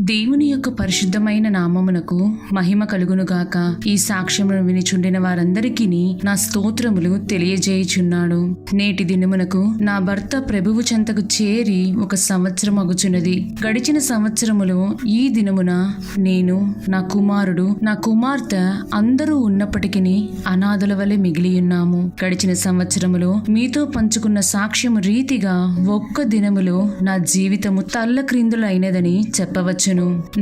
దేవుని యొక్క పరిశుద్ధమైన నామమునకు మహిమ కలుగునుగాక. ఈ సాక్ష్యమును వినిచుండిన వారందరికీ నా స్తోత్రములు తెలియజేయుచున్నాడు. నేటి దినమునకు నా భర్త ప్రభువు చెంతకు చేరి 1 సంవత్సరం అగుచున్నది. గడిచిన సంవత్సరములో ఈ దినమున నేను, నా కుమారుడు, నా కుమార్తె అందరూ ఉన్నప్పటికీ అనాథల వలె మిగిలియున్నాము. గడిచిన సంవత్సరములో మీతో పంచుకున్న సాక్ష్యము రీతిగా ఒక్క దినములో నా జీవితము తల్లక్రిందులైనదని చెప్పవచ్చును.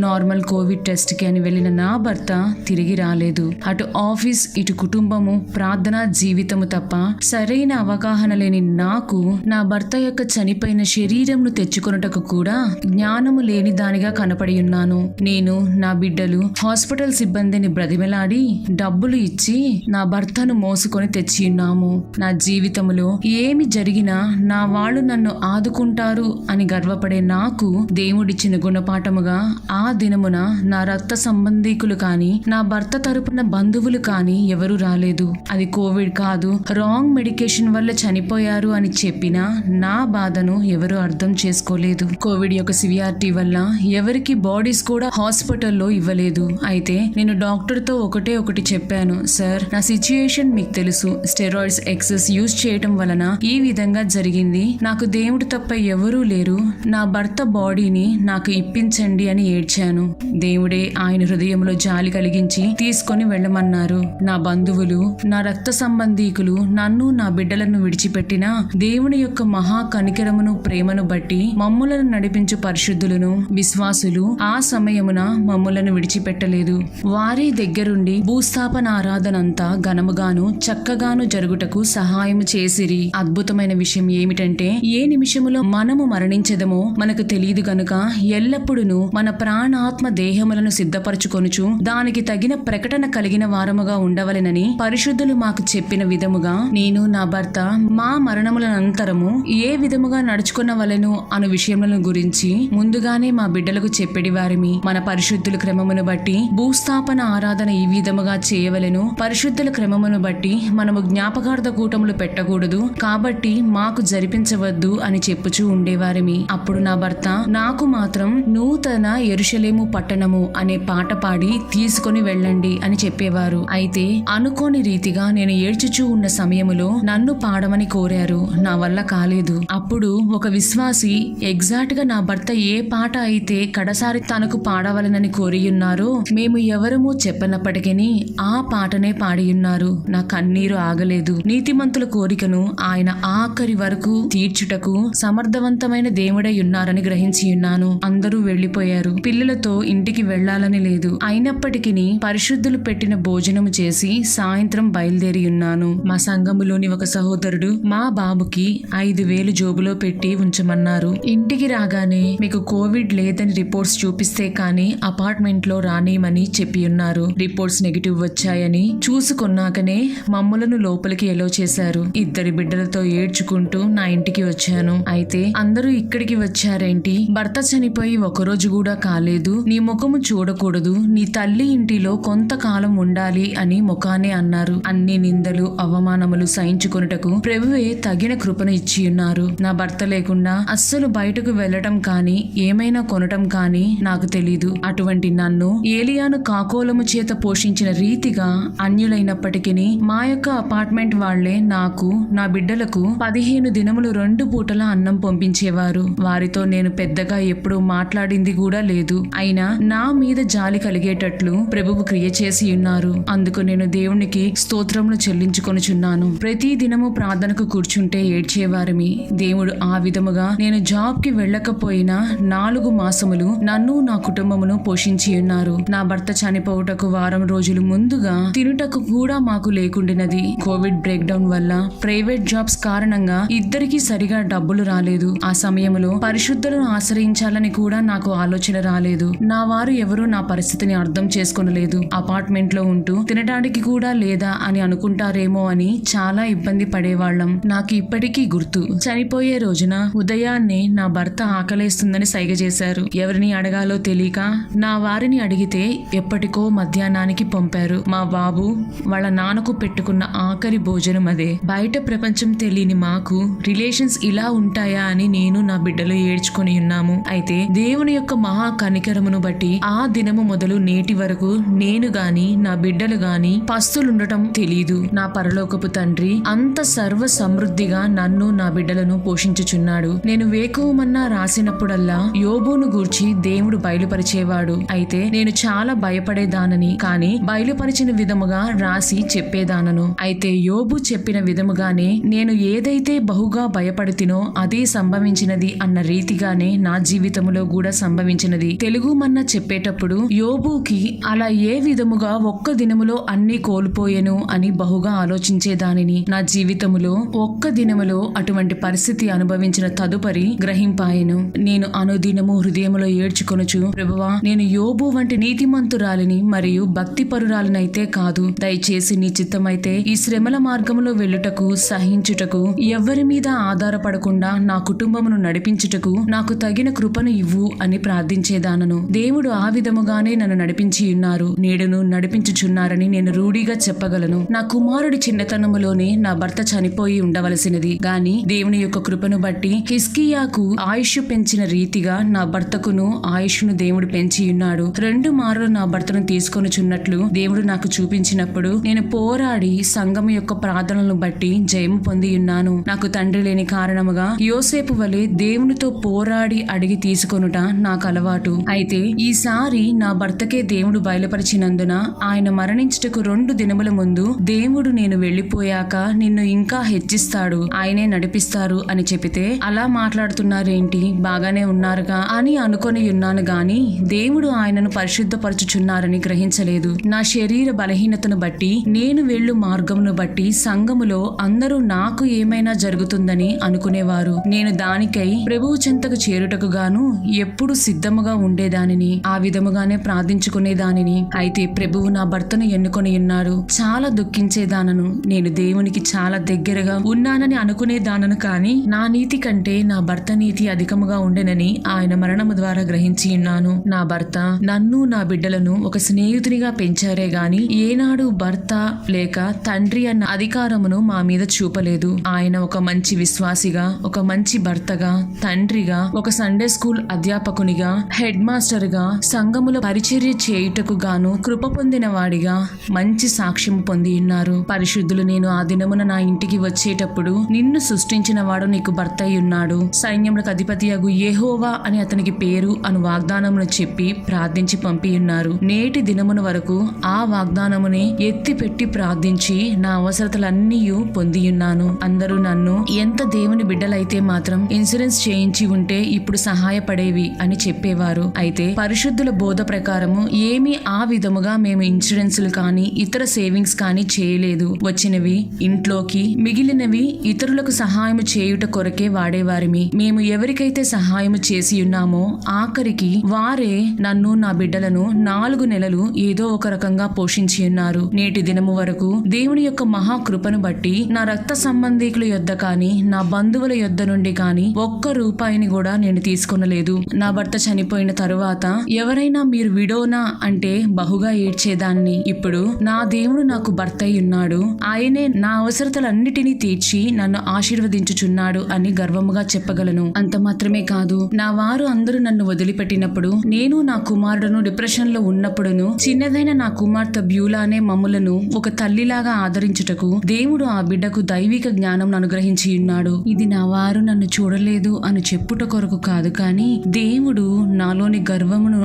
నార్మల్ కోవిడ్ టెస్ట్ కి అని వెళ్లిన నా భర్త తిరిగి రాలేదు. అటు ఆఫీస్, ఇటు కుటుంబము, ప్రార్థనా జీవితము తప్ప సరైన అవగాహన లేని నాకు నా భర్త యొక్క చనిపోయిన శరీరంను తెచ్చుకొనుటకు కూడా జ్ఞానము లేని దానిగా కనపడి ఉన్నాను. నేను, నా బిడ్డలు హాస్పిటల్ సిబ్బందిని బ్రతిమలాడి డబ్బులు ఇచ్చి నా భర్తను మోసుకొని తెచ్చి ఉన్నాము. నా జీవితంలో ఏమి జరిగినా నా వాళ్ళు నన్ను ఆదుకుంటారు అని గర్వపడే నాకు దేవుడిచ్చిన గుణపాఠముగా ఆ దినమున నా రక్త సంబంధీకులు కాని, నా భర్త తరపున బంధువులు కాని ఎవరు రాలేదు. అది కోవిడ్ కాదు, రాంగ్ మెడికేషన్ వల్ల చనిపోయారు అని చెప్పినా నా బాధను ఎవరు అర్థం చేసుకోలేదు. కోవిడ్ యొక్క సివియారిటీ వల్ల ఎవరికి బాడీస్ కూడా హాస్పిటల్లో ఇవ్వలేదు. అయితే నేను డాక్టర్ తో ఒకటి చెప్పాను, సార్ నా సిచ్యుయేషన్ మీకు తెలుసు, స్టెరాయిడ్స్ ఎక్సెస్ యూజ్ చేయటం వలన ఈ విధంగా జరిగింది. నాకు దేవుడు తప్ప ఎవరూ లేరు, నా భర్త బాడీని నాకు ఇప్పించండి అని ఏడ్చాను. దేవుడే ఆయన హృదయంలో జాలి కలిగించి తీసుకొని వెళ్ళమన్నారు. నా బంధువులు, నా రక్త సంబంధీకులు నన్ను, నా బిడ్డలను విడిచిపెట్టినా దేవుని యొక్క మహా కనికరమును, ప్రేమను బట్టి మమ్ములను నడిపించు పరిశుద్ధులను, విశ్వాసులు ఆ సమయమున మమ్ములను విడిచిపెట్టలేదు. వారి దగ్గరుండి భూస్థాపన ఆరాధనంతా ఘనముగాను చక్కగాను జరుగుటకు సహాయము చేసిరి. అద్భుతమైన విషయం ఏమిటంటే, ఏ నిమిషములో మనము మరణించదమో మనకు తెలియదు గనుక ఎల్లప్పుడూ మన ప్రాణాత్మ దేహములను సిద్ధపరచుకొనుచు దానికి తగిన ప్రకటన కలిగిన వారముగా ఉండవలెనని పరిశుద్ధులు మాకు చెప్పిన విధముగా నేను, నా భర్త మా మరణములనంతరము ఏ విధముగా నడుచుకునవలెను అను విషయములను గురించి ముందుగానే మా బిడ్డలకు చెప్పెడి వారిమి. మన పరిశుద్ధుల క్రమమును బట్టి భూస్థాపన ఆరాధన ఈ విధముగా చేయవలెను, పరిశుద్ధుల క్రమమును బట్టి మనము జ్ఞాపకార్థ కూటములు పెట్టకూడదు, కాబట్టి మాకు జరిపించవద్దు అని చెప్పుచూ ఉండేవారిమి. అప్పుడు నా భర్త నాకు మాత్రం నూతన యెరూషలేము పట్టణము అనే పాట పాడి తీసుకొని వెళ్ళండి అని చెప్పేవారు. అయితే అనుకోని రీతిగా నేను ఏడ్చుచూ ఉన్న సమయములో నన్ను పాడమని కోరారు. నా వల్ల కాలేదు. అప్పుడు ఒక విశ్వాసి ఎగ్జాక్ట్ గా నా భర్త ఏ పాట అయితే కడసారి తనకు పాడవలనని కోరియున్నారో మేము ఎవరమూ చెప్పనప్పటికీ ఆ పాటనే పాడియున్నారు. నా కన్నీరు ఆగలేదు. నీతిమంతుల కోరికను ఆయన ఆఖరి వరకు తీర్చుటకు సమర్థవంతమైన దేవుడై ఉన్నారని గ్రహించి ఉన్నాను. అందరూ వెళ్లిపోయారు. పిల్లలతో ఇంటికి వెళ్లాలని లేదు. అయినప్పటికీ పరిశుద్ధులు పెట్టిన భోజనము చేసి సాయంత్రం బయలుదేరి ఉన్నాను. మా సంఘములోని ఒక సహోదరుడు మా బాబుకి 5,000 జోబులో పెట్టి ఉంచమన్నారు. ఇంటికి రాగానే మీకు కోవిడ్ లేదని రిపోర్ట్స్ చూపిస్తే కానీ అపార్ట్మెంట్ లో రానియమని చెప్పి ఉన్నారు. రిపోర్ట్స్ నెగిటివ్ వచ్చాయని చూసుకున్నాకనే మమ్ములను లోపలికి ఎలో చేశారు. 2 బిడ్డలతో ఏడ్చుకుంటూ నా ఇంటికి వచ్చాను. అయితే అందరూ ఇక్కడికి వచ్చారేంటి, భర్త చనిపోయి 1 రోజు కూడా కాలేదు, నీ ముఖము చూడకూడదు, నీ తల్లి ఇంటిలో కొంతకాలం ఉండాలి అని ముఖానే అన్నారు. అన్ని నిందలు, అవమానములు సహించుకొనుటకు ప్రభువే తగిన కృపను ఇచ్చి ఉన్నారు. నా భర్త లేకుండా అస్సలు బయటకు వెళ్లటం కానీ ఏమైనా కొనటం కానీ నాకు తెలీదు. అటువంటి నన్ను ఏలియాను కాకోలము చేత పోషించిన రీతిగా అన్యులైనప్పటికీ మా యొక్క అపార్ట్మెంట్ వాళ్లే నాకు, నా బిడ్డలకు 15 దినములు 2 పూటల అన్నం పంపించేవారు. వారితో నేను పెద్దగా ఎప్పుడూ మాట్లాడింది కూడా లేదు. అయినా నా మీద జాలి కలిగేటట్లు ప్రభువు క్రియ చేసి ఉన్నారు. అందుకు నేను దేవునికి స్తోత్రములు చెల్లించుకొనుచున్నాను. ప్రతి దినము ప్రార్థనకు కూర్చుంటే ఏడ్చేవారిమి. దేవుడు ఆ విధముగా నేను జాబ్ కి వెళ్ళకపోయినా 4 మాసములు నన్ను, నా కుటుంబమును పోషించి ఉన్నారు. నా భర్త చనిపోవుటకు వారం రోజులు ముందుగా తినుటకు కూడా మాకు లేకుండినది. కోవిడ్ బ్రేక్ డౌన్ వల్ల ప్రైవేట్ జాబ్స్ కారణంగా ఇద్దరికి సరిగా డబ్బులు రాలేదు. ఆ సమయంలో పరిశుద్ధులను ఆశ్రయించాలని కూడా నాకు ఆలోచన రాలేదు. నా వారు ఎవరూ నా పరిస్థితిని అర్థం చేసుకోనలేదు. అపార్ట్మెంట్ లో ఉంటూ తినడానికి కూడా లేదా అని అనుకుంటారేమో అని చాలా ఇబ్బంది పడేవాళ్లం. నాకు ఇప్పటికీ గుర్తు, చనిపోయే రోజున ఉదయాన్నే నా భర్త ఆకలేస్తుందని సైగ చేశారు. ఎవరిని అడగాలో తెలియక నా వారిని అడిగితే ఎప్పటికో మధ్యాహ్నానికి పంపారు. మా బాబు వాళ్ళ నాన్నకు పెట్టుకున్న ఆఖరి భోజనం అదే. బయట ప్రపంచం తెలియని మాకు రిలేషన్స్ ఇలా ఉంటాయా అని నేను, నా బిడ్డలు ఏడ్చుకొని ఉన్నాము. అయితే దేవుని యొక్క మహా కనికరమును బట్టి ఆ దినము మొదలు నేటి వరకు నేను గాని నా బిడ్డలు గాని పస్తులుండటం తెలీదు. నా పరలోకపు తండ్రి అంత సర్వ సమృద్ధిగా నన్ను నా బిడ్డలను పోషించుచున్నాడు. నేను వేకువమన్నా రాసినప్పుడల్లా యోబును గూర్చి దేవుడు బయలుపరిచేవాడు. అయితే నేను చాలా భయపడేదానని, కాని బయలుపరిచిన విధముగా రాసి చెప్పేదానను. అయితే యోబు చెప్పిన విధముగానే నేను ఏదైతే బహుగా భయపడితినో అదే సంభవించినది అన్న రీతిగానే నా జీవితములో కూడా సంభవించినది. తెలుగు మన్నా చెప్పేటప్పుడు యోబుకి అలా ఏ విధముగా ఒక్క దినములో అన్ని కోల్పోయెను అని బహుగా ఆలోచించేదానిని. నా జీవితములో ఒక్క దినములో అటువంటి పరిస్థితి అనుభవించిన తదుపరి గ్రహింపాయెను. నేను అనుదినము హృదయములో ఏడ్చుకొనుచు, ప్రభువా, నేను యోబు వంటి నీతిమంతురాలిని మరియు భక్తి పరురాలినైతే కాదు. దయచేసి నీ చిత్తమైతే ఈ శ్రమల మార్గములో వెళ్ళుటకు, సహించుటకు, ఎవరి మీద ఆధారపడకుండా నా కుటుంబమును నడిపించుటకు నాకు తగిన కృపను ఇవ్వు అని ప్రార్థించేదానను. దేవుడు ఆ విధముగానే నన్ను నడిపించి ఉన్నారు, నేడును నడిపించుచున్నారని నేను రూఢిగా చెప్పగలను. నా కుమారుడి చిన్నతనములోనే నా భర్త చనిపోయి ఉండవలసినది గాని దేవుని యొక్క కృపను బట్టి హిజ్కియాకు ఆయుష్ పెంచిన రీతిగా నా భర్తకును ఆయుష్ను దేవుడు పెంచి ఉన్నాడు. 2 మార్లు నా భర్తను తీసుకొనుచున్నట్లు దేవుడు నాకు చూపించినప్పుడు నేను పోరాడి సంఘము యొక్క ప్రార్థనలను బట్టి జయము పొంది ఉన్నాను. నాకు తండ్రి లేని కారణముగా యోసేపు వలె దేవునితో పోరాడి అడిగి తీసుకొనుట నాకు అలవాటు. అయితే ఈసారి నా భర్తకే దేవుడు బయలుపరిచినందున ఆయన మరణించుటకు 2 దినముల ముందు దేవుడు నేను వెళ్లిపోయాక నిన్ను ఇంకా హెచ్చిస్తాడు, ఆయనే నడిపిస్తారు అని చెప్పితే అలా మాట్లాడుతున్నారేంటి, బాగానే ఉన్నారుగా అని అనుకొని ఉన్నాను గాని దేవుడు ఆయనను పరిశుద్ధపరచుచున్నారని గ్రహించలేదు. నా శరీర బలహీనతను బట్టి, నేను వెళ్ళు మార్గమును బట్టి సంఘములో అందరూ నాకు ఏమైనా జరుగుతుందని అనుకునేవారు. నేను దానికై ప్రభువు చెంతకు చేరుటకు గాను ఎప్పుడు సిద్ధముగా ఉండేదానిని, ఆ విధముగానే ప్రార్థించుకునేదానిని. అయితే ప్రభువు నా భర్తను ఎన్నుకొని ఉన్నాడు. చాలా దుఃఖించేదానను. నేను దేవునికి చాలా దగ్గరగా ఉన్నానని అనుకునేదానను, కాని నా నీతి కంటే నా భర్త నీతి అధికముగా ఉండెనని ఆయన మరణము ద్వారా గ్రహించి ఉన్నాను. నా భర్త నన్ను నా బిడ్డలను ఒక స్నేహితునిగా పెంచారే గాని ఏనాడు భర్త లేక తండ్రి అన్న అధికారమును మా మీద చూపలేదు. ఆయన ఒక మంచి విశ్వాసిగా, ఒక మంచి భర్తగా, తండ్రిగా, ఒక సండే స్కూల్ అధ్యాపకునిగా, హెడ్ మాస్టర్ గా, సంఘముల పరిచర్య చేయుటకు గాను కృప పొందిన వాడిగా మంచి సాక్ష్యం పొంది ఉన్నారు. పరిశుద్ధులు నేను ఆ దినమున నా ఇంటికి వచ్చేటప్పుడు, నిన్ను సృష్టించిన వాడు నీకు భర్త అయి ఉన్నాడు, సైన్యములకు అధిపతియగు యెహోవా అని అతనికి పేరు అను వాగ్దానమును చెప్పి ప్రార్థించి పంపి ఉన్నారు. నేటి దినమున వరకు ఆ వాగ్దానముని ఎత్తి పెట్టి ప్రార్థించి నా అవసరతలన్నీ పొంది ఉన్నాను. అందరూ నన్ను ఎంత దేవుని బిడ్డలైతే మాత్రం ఇన్సూరెన్స్ చేయించి ఉంటే ఇప్పుడు సహాయపడేవి అని చెప్పేవారు. అయితే పరిశుద్ధుల బోధ ప్రకారము ఏమీ ఆ విధముగా మేము ఇన్సూరెన్సులు కానీ ఇతర సేవింగ్స్ కానీ చేయలేదు. వచ్చినవి ఇంట్లోకి, మిగిలినవి ఇతరులకు సహాయం చేయుట కొరకే వాడేవారిమి. మేము ఎవరికైతే సహాయం చేసి ఉన్నామో ఆఖరికి వారే నన్ను నా బిడ్డలను 4 నెలలు ఏదో ఒక రకంగా పోషించి ఉన్నారు. నేటి దినము వరకు దేవుని యొక్క మహాకృపను బట్టి నా రక్త సంబంధికుల యొద్ద కానీ, నా బంధువుల యొద్ద నుండి కానీ ఒక్క రూపాయిని కూడా నేను తీసుకొనలేదు. నా భర్త చనిపోయిన తరువాత ఎవరైనా మీరు విడోనా అంటే బహుగా ఏడ్చేదాన్ని. ఇప్పుడు నా దేవుడు నాకు భర్త అయి ఉన్నాడు, ఆయనే నా అవసరతలన్నిటినీ తీర్చి నన్ను ఆశీర్వదించుచున్నాడు అని గర్వముగా చెప్పగలను. అంత మాత్రమే కాదు, నా వారు అందరూ నన్ను వదిలిపెట్టినప్పుడు, నేను నా కుమారుడును డిప్రెషన్ లో ఉన్నప్పుడును, చిన్నదైన నా కుమార్తె బ్యూలానే మమ్ములను ఒక తల్లిలాగా ఆదరించుటకు దేవుడు ఆ బిడ్డకు దైవిక జ్ఞానం అనుగ్రహించి ఉన్నాడు. ఇది నా వారు నన్ను చూడలేదు అని చెప్పుట కొరకు కాదు, కానీ దేవుడు నాలోని గర్వమును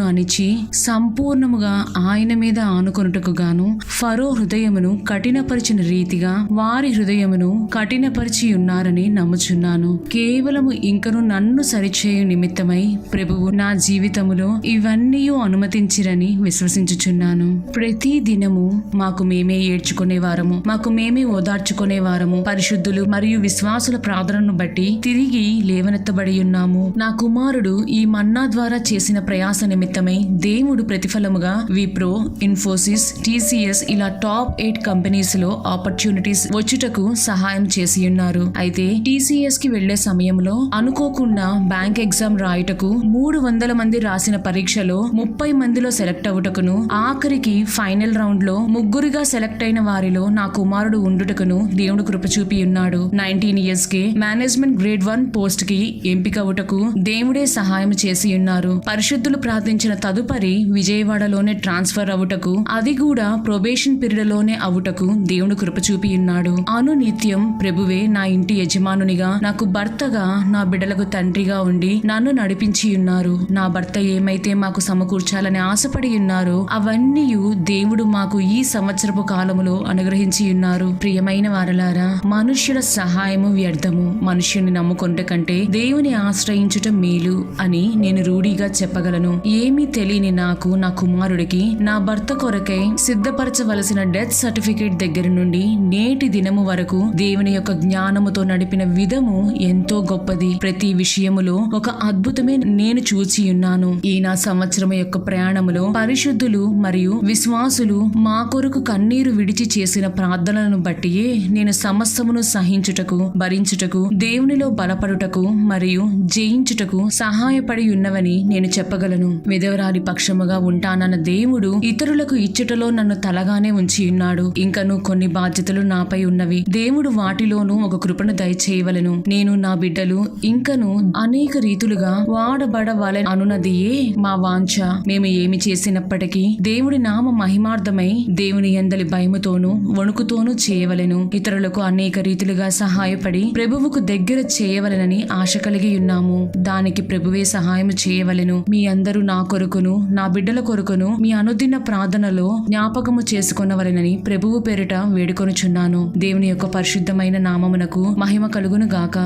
అణిచి సంపూర్ణముగా ఆయన మీద ఆనుకొనుటకు గాను ఫరో హృదయమును కఠినపరిచిన రీతిగా వారి హృదయమును కఠినపరిచి ఉన్నారని నమ్ముచున్నాను. కేవలము ఇంకను నన్ను సరిచేయు నిమిత్తమై ప్రభువు నా జీవితములో ఇవన్నీ అనుమతించిరని విశ్వసించుచున్నాను. ప్రతి దినము మాకు మేమే ఏడ్చుకునేవారము, మాకు మేమే ఓదార్చుకునేవారము. పరిశుద్ధులు మరియు విశ్వాసుల ప్రార్థనను బట్టి తిరిగి లేవనెత్తబడి ఉన్నాము. నా కుమారుడు ఈ మన్నా ద్వారా చేసిన ప్రయాస నిమిత్తమై దేవుడు ప్రతిఫలముగా విప్రో, ఇన్ఫోసిస్, టీసీఎస్ ఇలా టాప్ 8 కంపెనీస్ లో ఆపర్చునిటీస్ వచ్చుటకు సహాయం చేసి ఉన్నారు. అయితే టీసీఎస్ కి వెళ్లే సమయంలో అనుకోకుండా బ్యాంక్ ఎగ్జామ్ రాయుటకు 300 మంది రాసిన పరీక్షలో 30 మందిలో సెలెక్ట్ అవుటకును, ఆఖరికి ఫైనల్ రౌండ్ లో 3 సెలెక్ట్ అయిన వారిలో నా కుమారుడు ఉండుటకును దేవుడు కృప చూపి ఉన్నాడు. 19 years కి మేనేజ్మెంట్ గ్రేడ్ 1 పోస్ట్ కి ఎంపిక అవుటకు దేవుడే సహాయం చేసి ఉన్నారు. పరిశుద్ధులు ప్రార్థించిన తదుపరి విజయవాడలోనే ట్రాన్స్ఫర్ అవుటకు, అది కూడా ప్రొబేషన్ పీరియడ్ లోనే అవుటకు దేవుడు కృప చూపి ఉన్నాడు. అనునిత్యం ప్రభువే నా ఇంటి యజమానునిగా, నాకు భర్తగా, నా బిడ్డలకు తండ్రిగా ఉండి నన్ను నడిపించి ఉన్నారు. నా భర్త ఏమైతే మాకు సమకూర్చాలని ఆశపడి ఉన్నారో అవన్నీ దేవుడు మాకు ఈ సంవత్సరపు కాలములో అనుగ్రహించి ఉన్నారు. ప్రియమైన వారలారా, మనుష్యుల సహాయము వ్యర్థము, మనుష్యుని నమ్ముకొనుట కంటే దేవుని ఆశ్రయించుట మేలు అని నేను రూఢిగా చెప్పగలను. ఏమీ తెలియని నాకు, నా కుమారుడికి నా భర్త కొరకై సిద్ధపరచవలసిన డెత్ సర్టిఫికేట్ దగ్గర నుండి నేటి దినము వరకు దేవుని యొక్క జ్ఞానముతో నడిపిన విధము ఎంతో గొప్పది. ప్రతి విషయములో ఒక అద్భుతమే నేను చూచి ఉన్నాను. ఈ నా సంవత్సరం యొక్క ప్రయాణములో పరిశుద్ధులు మరియు విశ్వాసులు మా కొరకు కన్నీరు విడిచి చేసిన ప్రార్థనలను బట్టియే నేను సమస్తమును సహించుటకు, భరించుటకు, దేవునిలో బలపడుటకు మరియు జయించుటకు సహాయపడి ఉన్నవని నేను చెప్పగలను. విధవరాలి పక్షముగా ఉంటానన్న దేవుడు ఇతరులకు ఇచ్చుటలో నన్ను తలగానే ఉంచి ఉన్నాడు. ఇంకను కొన్ని బాధ్యతలు నాపై ఉన్నవి. దేవుడు వాటిలోనూ ఒక కృపను దయచేయవలెను. నేను, నా బిడ్డలు ఇంకను అనేక రీతులుగా వాడబడవలెను అనున్నదియే మా వాంఛ. మేము ఏమి చేసినప్పటికీ దేవుడి నామ మహిమార్థమై దేవుని యందలి భయముతోనూ వణుకుతోనూ చేయవలెను. ఇతరులకు అనేక రీతులుగా సహాయపడి ప్రభువుకు దగ్గర చేయవలెనని ఆశ కలిగి ఉన్నాము. దానికి ప్రభువే సహాయం చేయవలెను. మీ అందరూ నా కొరకును, నా బిడ్డల కొరకును మీ అనుదిన ప్రార్థనలో జ్ఞాపకము చేసుకొనవలెనని ప్రభువు పేరిట వేడుకొనుచున్నాను. దేవుని యొక్క పరిశుద్ధమైన నామమునకు మహిమ కలుగును గాక.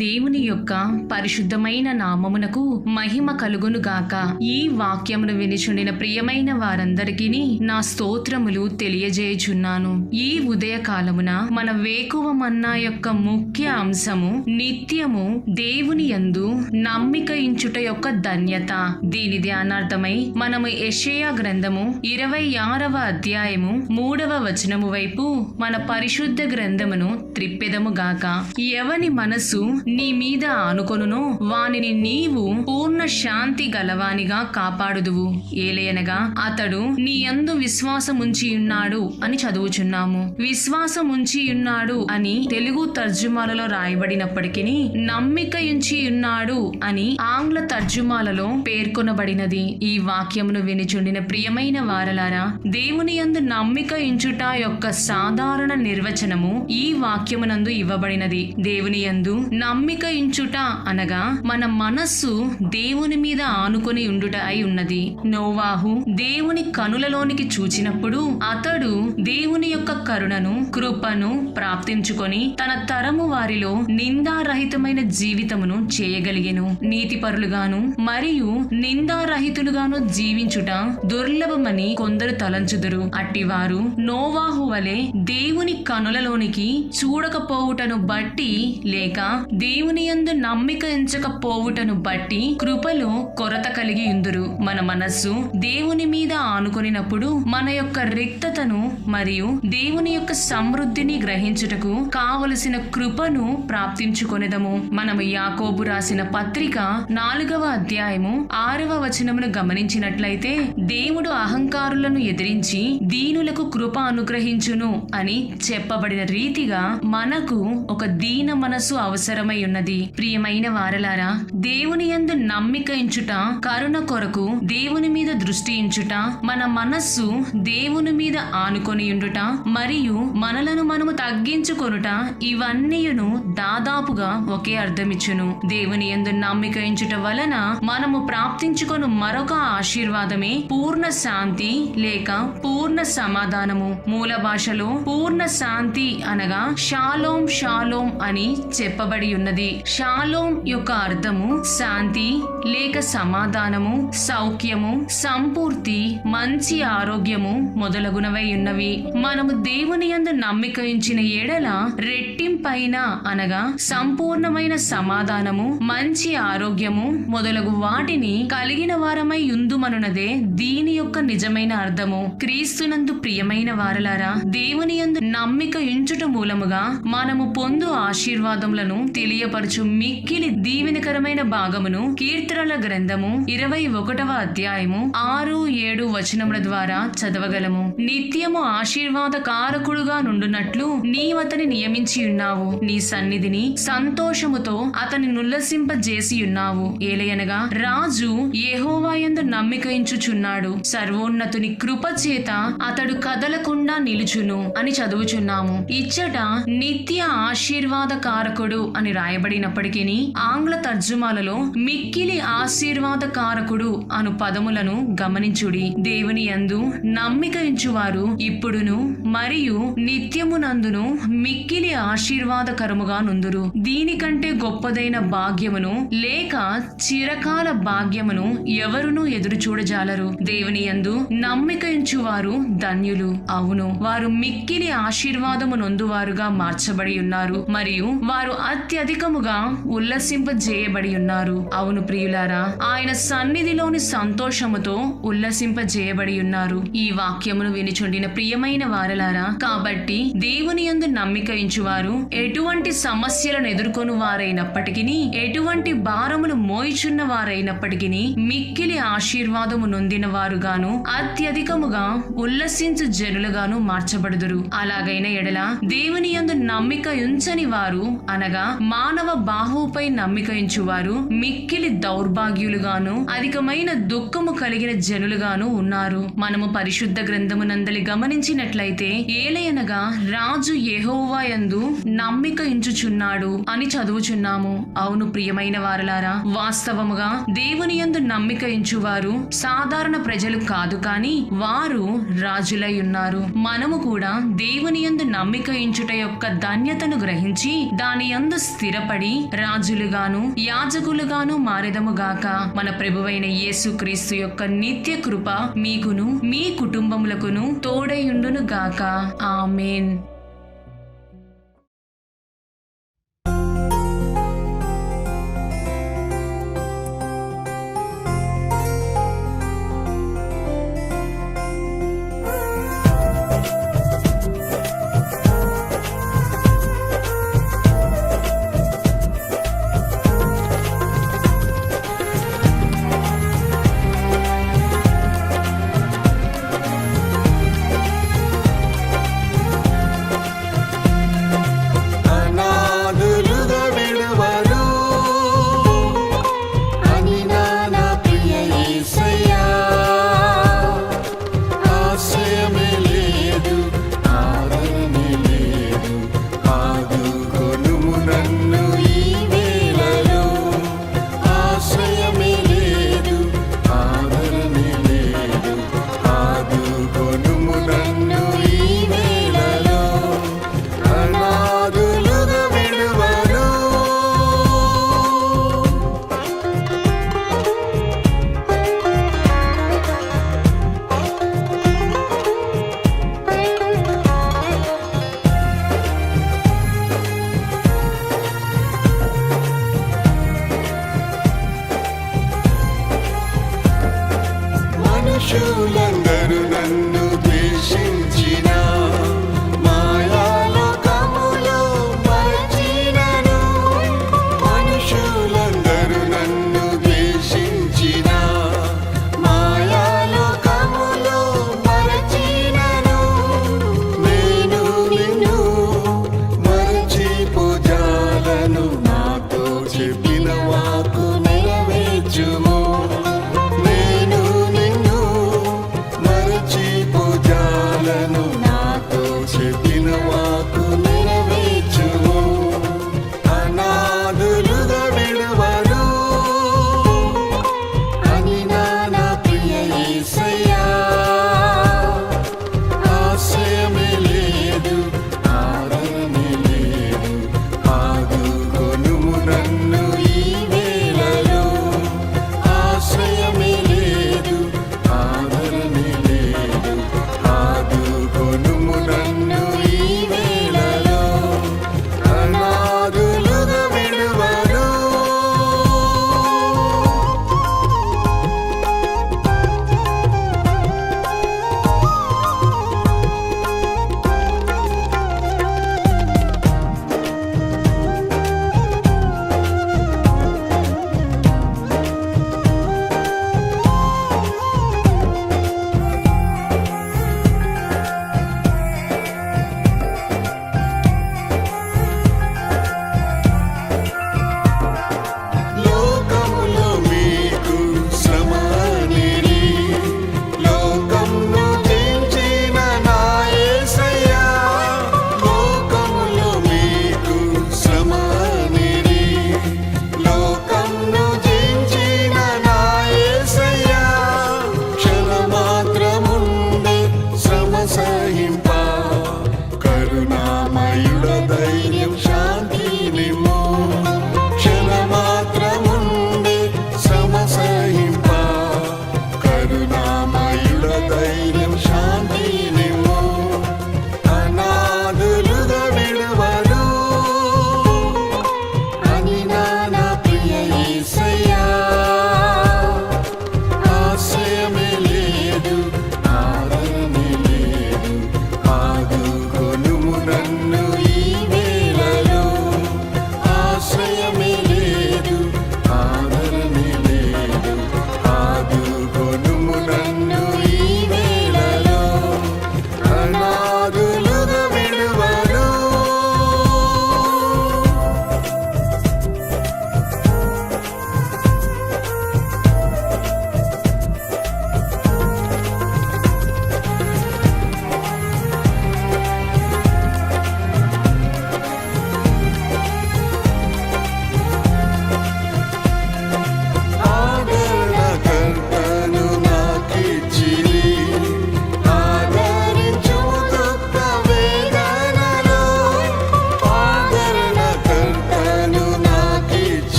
దేవుని యొక్క పరిశుద్ధమైన నామమునకు మహిమ కలుగును గాక. ఈ వాక్యమును వినిచుండిన ప్రియమైన వారందరికీ నా స్తోత్రములు తెలియజేయుచున్నాను. ఈ ఉదయ కాలమున మన వేకువ మన్నా యొక్క ముఖ్య అంశము నిత్యము దేవుని యందు నమ్మిక ఇంచుట యొక్క ధన్యత. దీని ధ్యానార్థమై మనము యెషయా గ్రంథము 26వ అధ్యాయము 3వ వచనము వైపు మన పరిశుద్ధ గ్రంథమును త్రిప్పెదము గాక. ఎవని మనసు నీ మీద ఆనుకొనునో వానిని నీవు పూర్ణ శాంతి గలవానిగా కాపాడుదువు. ఏలయనగా అతడు నీ యందు విశ్వాసముంచి ఉన్నాడు అని చదువుచున్నాము. విశ్వాసముంచి ఉన్నాడు అని తెలుగు తర్జుమాలలో రాయబడినప్పటికీ నమ్మిక ఉంచి ఉన్నాడు అని ఆంగ్ల తర్జుమాలలో పేర్కొనబడినది. ఈ వాక్యమును వినిచుండిన ప్రియమైన వారలారా, దేవుని యందు నమ్మిక ఇంచుట యొక్క సాధారణ నిర్వచనము ఈ వాక్యమునందు ఇవ్వబడినది. దేవుని యందు నమ్మిక ఇంచుట అనగా మన మనస్సు దేవుని మీద ఆనుకొని ఉండుట అయి ఉన్నది. నోవాహు దేవుని కనులలోనికి చూచినప్పుడు అతడు దేవుని యొక్క కరుణను, కృపను ప్రాప్తించుకొని తన తరము వారిలో నిందారహితమైన జీవితమును చేయగలిగెను. నీతిపరులుగాను మరియు నిందారహితులుగాను జీవించుట దుర్లభమని కొందరు తలంచుదురు. అట్టివారు నోవాహు వలె దేవుని కనులలోనికి చూడకపోవుటను బట్టి లేక దేవుని యందు నమ్మిక ఎంచకపోవుటను బట్టి కృపలో కొరత కలిగి ఉందురు. మన మనస్సు దేవుని మీద ఆనుకొనినప్పుడు మన యొక్క రిక్తతను మరియు దేవుని యొక్క సమృద్ధిని గ్రహించుటకు కావలసిన కృపను ప్రాప్తించుకొనెదము. మనము యాకోబు రాసిన పత్రిక 4వ అధ్యాయము 6వ వచనమును గమనించినట్లయితే దేవుడు అహంకారులను ఎదిరించి దీనులకు కృప అనుగ్రహించును అని చెప్పబడిన రీతిగా మనకు ఒక దీన మనస్సు అవసరమై ఉన్నది. ప్రియమైన వారలారా, దేవుని యందు నమ్మిక ఇంచుట, కరుణ కొరకు దేవుని మీద దృష్టి ఇంచుట, మన మనస్సు దేవుని మీద ఆనుకొని ఉండుట మరియు మనలను మనము తగ్గించుకొనుట, ఇవన్నీయును దాదాపుగా ఒకే అర్థమిచ్చును. దేవుని యందు నమ్మిక ఇంచుట వలన మనము ప్రాప్తించుకొను మరొక ఆశీర్వాదమే పూర్ణ శాంతి లేక పూర్ణ సమాధానము. మూల భాషలో పూర్ణ శాంతి అనగా షాలోం షాలోం అని చెప్పబడి ఉన్నది. షాలోం యొక్క అర్థము శాంతి లేక సమాధానము, సౌఖ్యము, సంపూర్తి, మంచి ఆరోగ్యము మొదలగునవై ఉన్నవి. మనము దేవుని యందు నమ్మిక ఉంచిన ఎడల రెట్టింపైన అనగా సంపూర్ణమైన సమాధానము, మంచి ఆరోగ్యము మొదలగు వాటిని కలిగిన వారమై యుందుమనున్నదే దీని యొక్క నిజమైన అర్థము, క్రీస్తునందు ప్రియమైన వారలారా, దేవుని యందు నమ్మిక ఉంచుట మూలముగా మనము పొందు ఆశీర్వాదములను తెలియపరచు మిక్కిలి దీవెనకరమైన భాగమును కీర్తనల గ్రంథము 21వ అధ్యాయము 6-7 వచనముల ద్వారా చదవగలము. నిత్యము ఆశీర్వాద కారకుడుగా నుండునట్లు నీవతని నియమించి ఉన్నావు. నీ సన్నిధిని సంతోషముతో అతని నుల్లసింపజేసి ఉన్నావు. ఏలయనగా రాజు యెహోవా యందు నమ్మిక ఉంచుచున్నాడు, సర్వోన్నతుని కృప చేత అతడు కదలకుండా నిలుచును అని చదువుచున్నాము. ఇచ్చట నిత్య ఆశీర్వాద కారకుడు అని రాయబడినప్పటికీ ఆంగ్ల తర్జుమాలలో మిక్కిలి ఆశీర్వాద కారకుడు అను పదములను గమనించుడి. దేవుని యందు నమ్మిక ఉంచువారు ఇప్పుడును మరియు నిత్యమునందును మిక్కిలి ఆశీర్వాదకరముగా నుందురు. దీనికంటే గొప్పదైన భాగ్యమును లేక చిరకాల భాగ్యమును ఎవరునూ ఎదురు చూడజాలరు. దేవుని యందు నమ్మిక ఉంచువారు ధన్యులు. అవును, వారు మిక్కిలి ఆశీర్వాదము నొందువారుగా మార్చబడి ఉన్నారు మరియు వారు అత్యధికముగా ఉల్లసింపజేయబడి ఉన్నారు. అవును ప్రియులారా, ఆయన సన్నిధిలోని సంతోషముతో ఉల్లసింపజేయబడి ఉన్నారు. ఈ వాక్యమును వినిచుండిన ప్రియమైన వారలారా, కాబట్టి దేవుని యందు నమ్మిక ఉంచువారు ఎటువంటి సమస్యలను ఎదుర్కొను వారైనప్పటికీ, ఎటువంటి భారములు మోయిచున్న వారైనప్పటికీ మిక్కిలి ఆశీర్వాదము నొందిన వారుగాను అత్యధికముగా ఉల్లసించు జనులుగాను మార్చబడుదురు. అలాగైన ఎడల దేవుని యందు నమ్మిక ఉంచని వారు అనగా మానవ బాహువుపై నమ్మిక ఉంచువారు మిక్కిలి దౌర్భాగ్యులుగాను అధికమైన దుఃఖము కలిగిన జనులుగాను ఉన్నారు. మనము పరిశుద్ధ గ్రంథమునందలి గమనించినట్లయితే ఏలయనగా రాజు యెహోవా యందు నమ్మిక ఉంచుచున్నాడు అని చదువుచున్నాము. అవును ప్రియమైన వారలారా, వాస్తవముగా దేవుని యందు నమ్మిక ఉంచువారు సాధారణ ప్రజలు కాదు, కానీ వారు రాజులై ఉన్నారు. మనము కూడా దేవుని యందు నమ్మిక ఉంచుట యొక్క ధన్యతను గ్రహించి దాని యందు స్థిరపడి రాజులుగాను యాజకులుగాను మారెదముగాక. మన ప్రభువైన యేసుక్రీస్తు యొక్క నిత్య కృప మీకును మీ కుటుంబములకును తోడైయుండును గాక. ఆమేన్. మనుషులందరూ నన్ను ద్వేషించిన మాయాలోకములో మరచినను. మనుషులందరూ నన్ను ద్వేషించిన మాయాలోకములో మరచినను. నేను నిన్ను మరచిపోజాలను, నాతో చెప్పిన వాకు నెరవేర్చుము. నాతో చెప్పిన వాకు